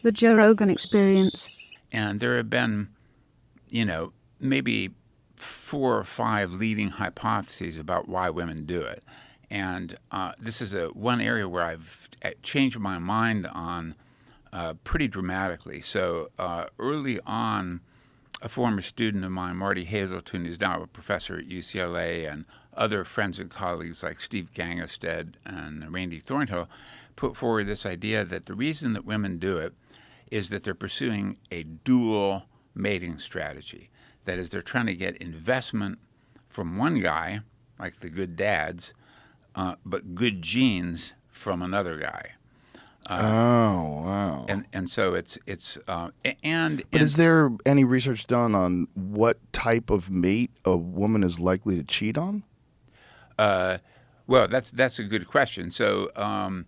The Joe Rogan Experience. And there have been, maybe 4 or 5 leading hypotheses about why women do it. And this is one area where I've changed my mind on pretty dramatically. So early on, a former student of mine, Marty Hazelton, who's now a professor at UCLA, and other friends and colleagues like Steve Gangestad and Randy Thornhill, put forward this idea that the reason that women do it is that they're pursuing a dual mating strategy. That is, they're trying to get investment from one guy, like the good dads, but good genes from another guy. Oh, wow. And so it's But is there any research done on what type of mate a woman is likely to cheat on? Well, that's a good question. So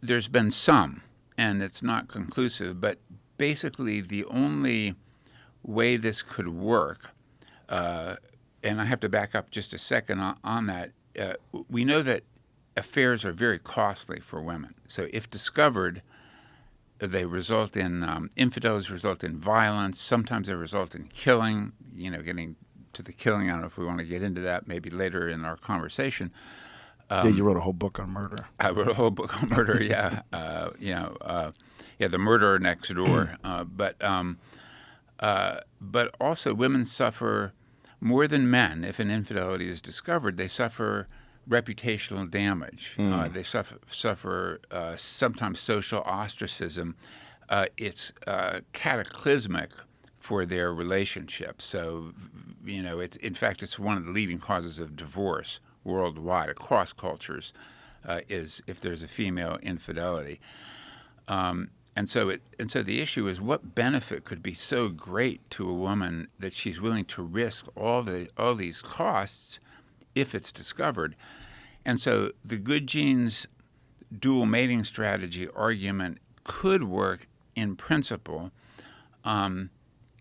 there's been some, and it's not conclusive, but basically the only way this could work, and I have to back up just a second on that, we know that affairs are very costly for women. So if discovered, they result in infidelities, result in violence. Sometimes they result in killing. Getting to the killing. I don't know if we want to get into that maybe later in our conversation. Yeah, you wrote a whole book on murder. I wrote a whole book on murder. Yeah, The Murderer Next Door. But also women suffer more than men. If an infidelity is discovered, they suffer reputational damage. They suffer sometimes social ostracism. It's cataclysmic for their relationship. So, it's one of the leading causes of divorce worldwide across cultures. Is if there's a female infidelity. And so the issue is, what benefit could be so great to a woman that she's willing to risk all these costs if it's discovered. And so the good genes dual mating strategy argument could work in principle, and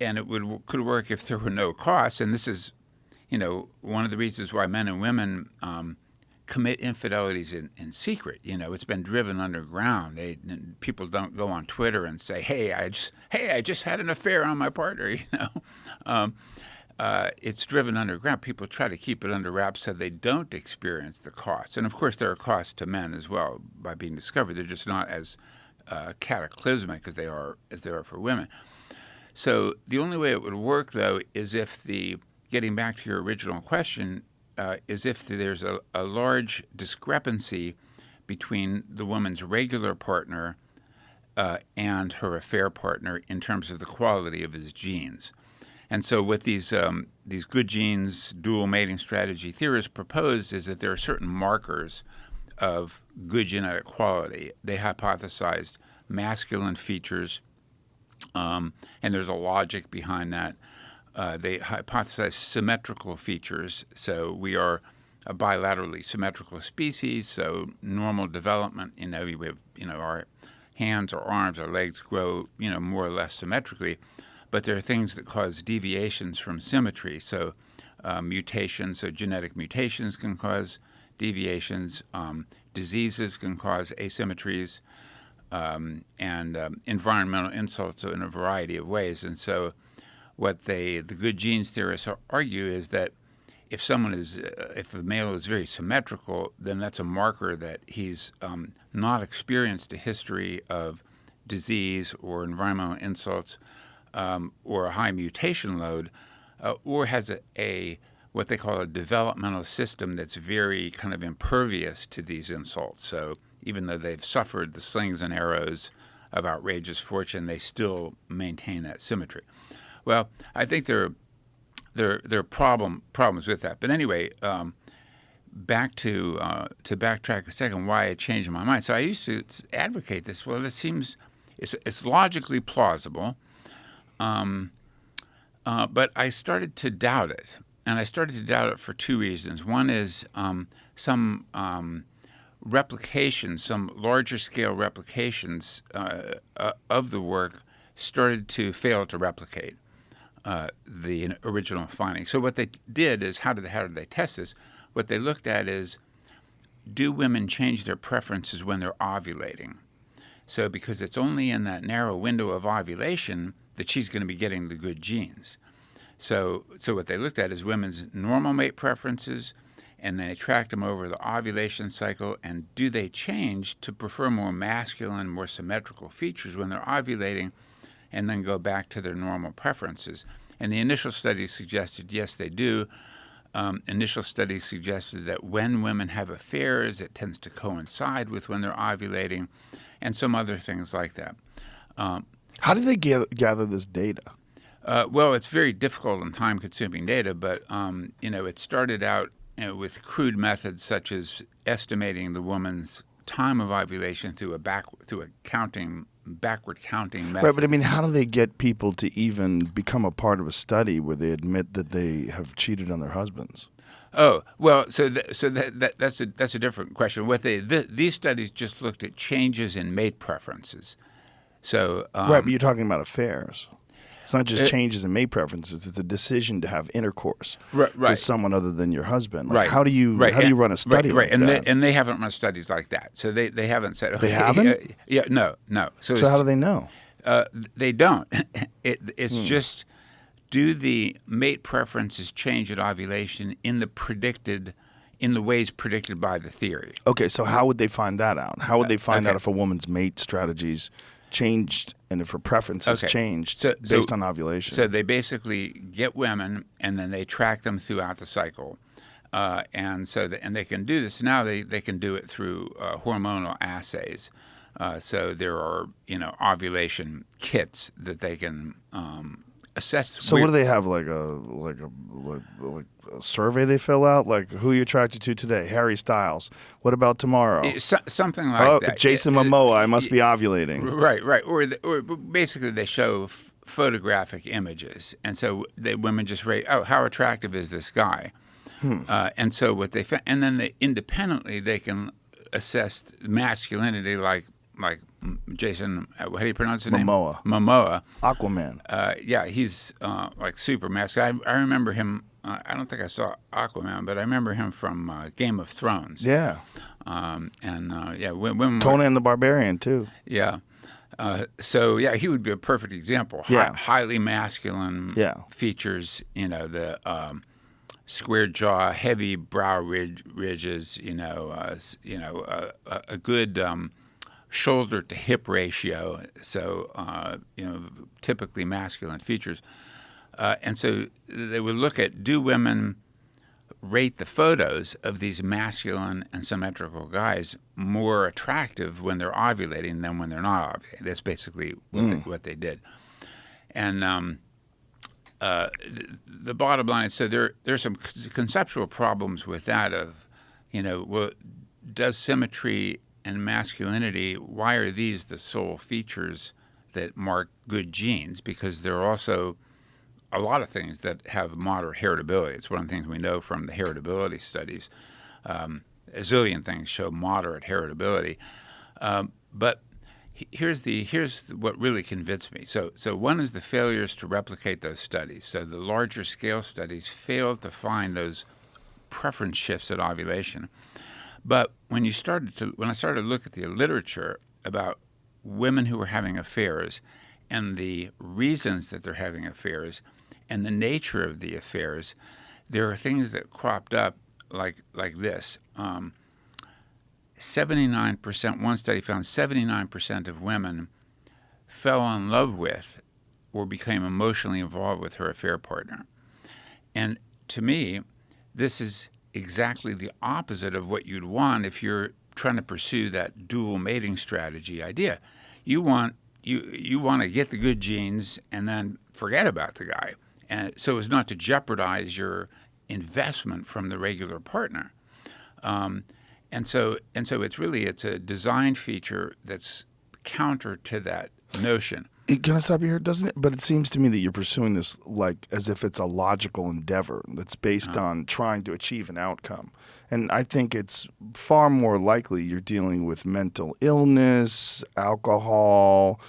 it could work if there were no costs. And this is, one of the reasons why men and women commit infidelities in secret. It's been driven underground. People don't go on Twitter and say, "Hey, I just had an affair on my partner." It's driven underground. People try to keep it under wraps so they don't experience the costs. And of course, there are costs to men as well by being discovered. They're just not as cataclysmic as they are for women. So the only way it would work, though, is if getting back to your original question, is if there's a large discrepancy between the woman's regular partner and her affair partner in terms of the quality of his genes. And so what these good genes dual mating strategy theorists propose is that there are certain markers of good genetic quality. They hypothesized masculine features, and there's a logic behind that. They hypothesized symmetrical features. So we are a bilaterally symmetrical species. So normal development, we have, our hands, our arms, our legs grow, more or less symmetrically. But there are things that cause deviations from symmetry. So mutations, so genetic mutations can cause deviations. Diseases can cause asymmetries, and environmental insults in a variety of ways. And so what the good genes theorists argue is that if the male is very symmetrical, then that's a marker that he's not experienced a history of disease or environmental insults, or a high mutation load, or has what they call a developmental system that's very kind of impervious to these insults. So even though they've suffered the slings and arrows of outrageous fortune, they still maintain that symmetry. Well, I think there are problems with that. But anyway, back to backtrack a second, why I changed my mind. So I used to advocate this. Well, this seems it's logically plausible. But I started to doubt it, and I started to doubt it for two reasons. One is some replications, some larger scale replications of the work started to fail to replicate the original findings. So what they did is, how did they test this? What they looked at is, do women change their preferences when they're ovulating? So because it's only in that narrow window of ovulation that she's going to be getting the good genes. So what they looked at is women's normal mate preferences, and they tracked them over the ovulation cycle, and do they change to prefer more masculine, more symmetrical features when they're ovulating, and then go back to their normal preferences. And the initial studies suggested, yes, they do. Initial studies suggested that when women have affairs, it tends to coincide with when they're ovulating, and some other things like that. How do they gather this data? Well, it's very difficult and time-consuming data, but it started out with crude methods such as estimating the woman's time of ovulation through a backward counting method. Right, but I mean, how do they get people to even become a part of a study where they admit that they have cheated on their husbands? Oh, well, that's a different question. These studies just looked at changes in mate preferences. So right, but you're talking about affairs. It's not just changes in mate preferences. It's a decision to have intercourse with someone other than your husband. Like, right. How do you run a study like that? And they haven't run studies like that. So they haven't said. Okay, they haven't? Yeah, no. So how do they know? They don't. It's just, do the mate preferences change at ovulation in the ways predicted by the theory? Okay, so how would they find that out? How would they find out if a woman's mate strategies changed and if her preferences changed based on ovulation? So they basically get women and then they track them throughout the cycle, and they can do this now. They can do it through hormonal assays. So there are ovulation kits that they can assess. So what do they have, like a survey they fill out? Like, who are you attracted to today? Harry Styles. What about tomorrow? Something like that. Jason Momoa, I must be ovulating. Right. Or basically they show photographic images. And so women just rate, how attractive is this guy? And so what they found, and then independently they can assess masculinity, like Jason, how do you pronounce his name? Momoa. Aquaman. Yeah, he's like super masculine. I remember him. I don't think I saw Aquaman, but I remember him from Game of Thrones. Yeah. Women. Conan the Barbarian too. Yeah. He would be a perfect example. Highly masculine features. The square jaw, heavy brow ridges. A good shoulder to hip ratio, so typically masculine features, and so they would look at, do women rate the photos of these masculine and symmetrical guys more attractive when they're ovulating than when they're not ovulating? That's basically what they did, and the bottom line is, so there's some conceptual problems with that does symmetry and masculinity, why are these the sole features that mark good genes? Because there are also a lot of things that have moderate heritability. It's one of the things we know from the heritability studies. A zillion things show moderate heritability. But here's what really convinced me. So one is the failures to replicate those studies. So the larger scale studies failed to find those preference shifts at ovulation. But when I started to look at the literature about women who were having affairs and the reasons that they're having affairs and the nature of the affairs, there are things that cropped up like this. 79%, one study found 79% of women fell in love with or became emotionally involved with her affair partner. And to me, this is exactly the opposite of what you'd want if you're trying to pursue that dual mating strategy idea. You want to get the good genes and then forget about the guy, and so as not to jeopardize your investment from the regular partner. And so it's a design feature that's counter to that notion. Can I stop you here? Doesn't it? But it seems to me that you're pursuing this like as if it's a logical endeavor that's based on trying to achieve an outcome. And I think it's far more likely you're dealing with mental illness, alcohol,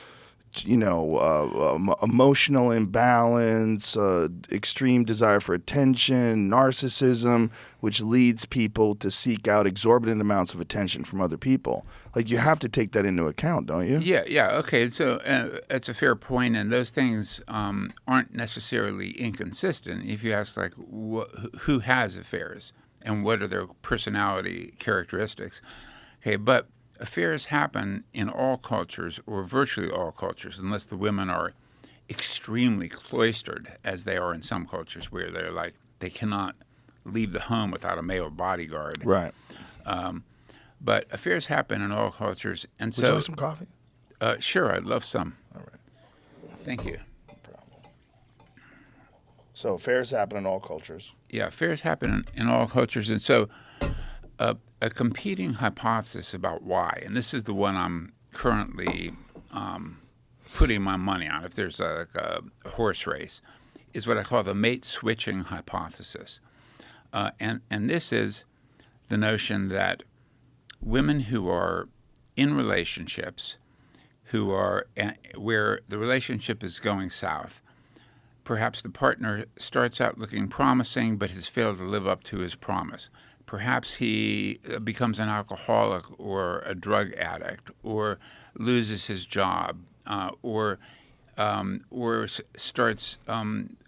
emotional imbalance, extreme desire for attention, narcissism, which leads people to seek out exorbitant amounts of attention from other people. Like, you have to take that into account, don't you? Yeah. Okay, so that's a fair point, and those things aren't necessarily inconsistent. If you ask, like, who has affairs and what are their personality characteristics, okay, but affairs happen in all cultures, or virtually all cultures, unless the women are extremely cloistered, as they are in some cultures, where they're like they cannot leave the home without a male bodyguard. Right. But affairs happen in all cultures, and Would you like some coffee? Sure, I'd love some. All right. Thank you. No problem. So affairs happen in all cultures. Yeah, affairs happen in all cultures, and so a competing hypothesis about why, and this is the one I'm currently putting my money on, if there's a horse race, is what I call the mate switching hypothesis. And this is the notion that women who are in relationships, who are where the relationship is going south, perhaps the partner starts out looking promising but has failed to live up to his promise. Perhaps he becomes an alcoholic or a drug addict, or loses his job, or starts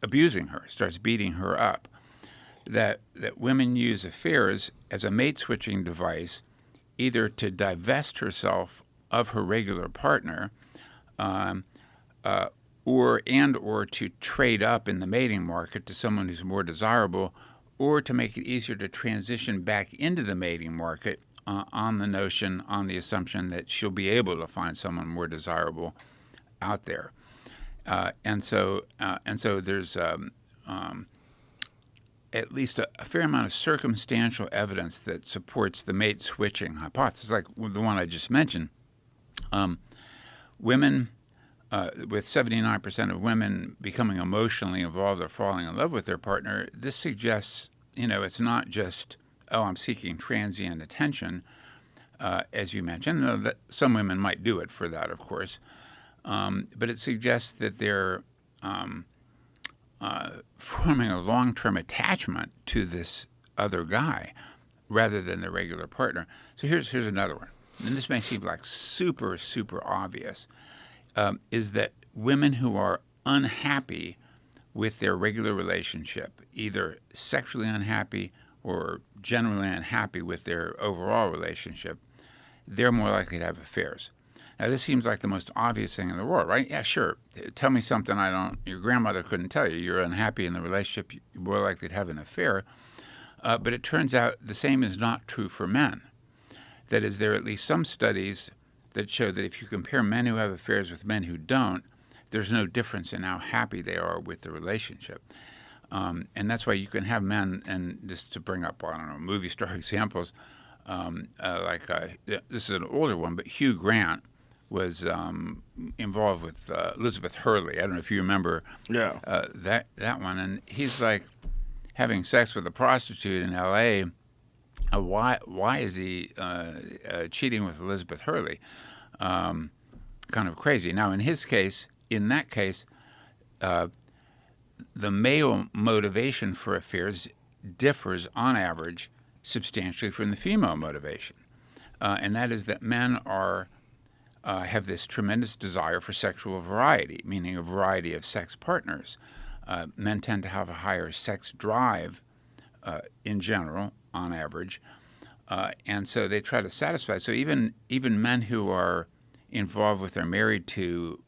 abusing her, starts beating her up. That women use affairs as a mate switching device, either to divest herself of her regular partner, or to trade up in the mating market to someone who's more desirable, or to make it easier to transition back into the mating market on the assumption that she'll be able to find someone more desirable out there. And so there's at least a fair amount of circumstantial evidence that supports the mate switching hypothesis, like the one I just mentioned. Women, with 79% of women becoming emotionally involved or falling in love with their partner, this suggests, it's not just, I'm seeking transient attention, as you mentioned. That some women might do it for that, of course. But it suggests that they're forming a long-term attachment to this other guy rather than their regular partner. So here's another one, and this may seem like super, super obvious, is that women who are unhappy with their regular relationship, either sexually unhappy or generally unhappy with their overall relationship, they're more likely to have affairs. Now, this seems like the most obvious thing in the world, right? Yeah, sure. Tell me something your grandmother couldn't tell you. You're unhappy in the relationship, you're more likely to have an affair. But it turns out the same is not true for men. That is, there are at least some studies that show that if you compare men who have affairs with men who don't, there's no difference in how happy they are with the relationship. And that's why you can have men, and this to bring up, movie star examples, this is an older one, but Hugh Grant was involved with Elizabeth Hurley. I don't know if you remember that one. And he's like having sex with a prostitute in L.A. Why is he cheating with Elizabeth Hurley? Kind of crazy. Now, in that case, the male motivation for affairs differs, on average, substantially from the female motivation. And that is that men have this tremendous desire for sexual variety, meaning a variety of sex partners. Men tend to have a higher sex drive in general, on average, and so they try to satisfy. So even men who are involved with or married to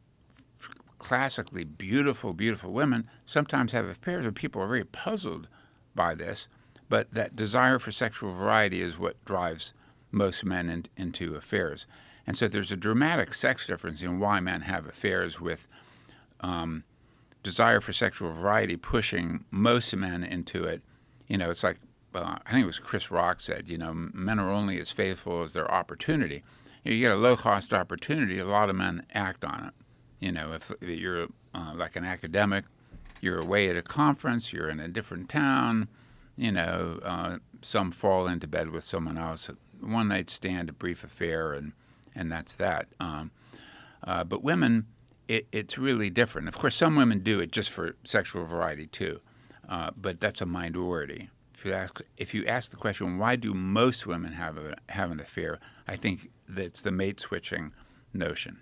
classically beautiful, beautiful women sometimes have affairs, and people are very puzzled by this. But that desire for sexual variety is what drives most men into affairs. And so there's a dramatic sex difference in why men have affairs, with desire for sexual variety pushing most men into it. It's like, I think it was Chris Rock said, men are only as faithful as their opportunity. You get a low-cost opportunity, a lot of men act on it. If you're like an academic, you're away at a conference, you're in a different town, some fall into bed with someone else, one-night stand, a brief affair, and that's that. But women, it's really different. Of course, some women do it just for sexual variety too, but that's a minority. If you ask the question, why do most women have an affair? I think that's the mate switching notion.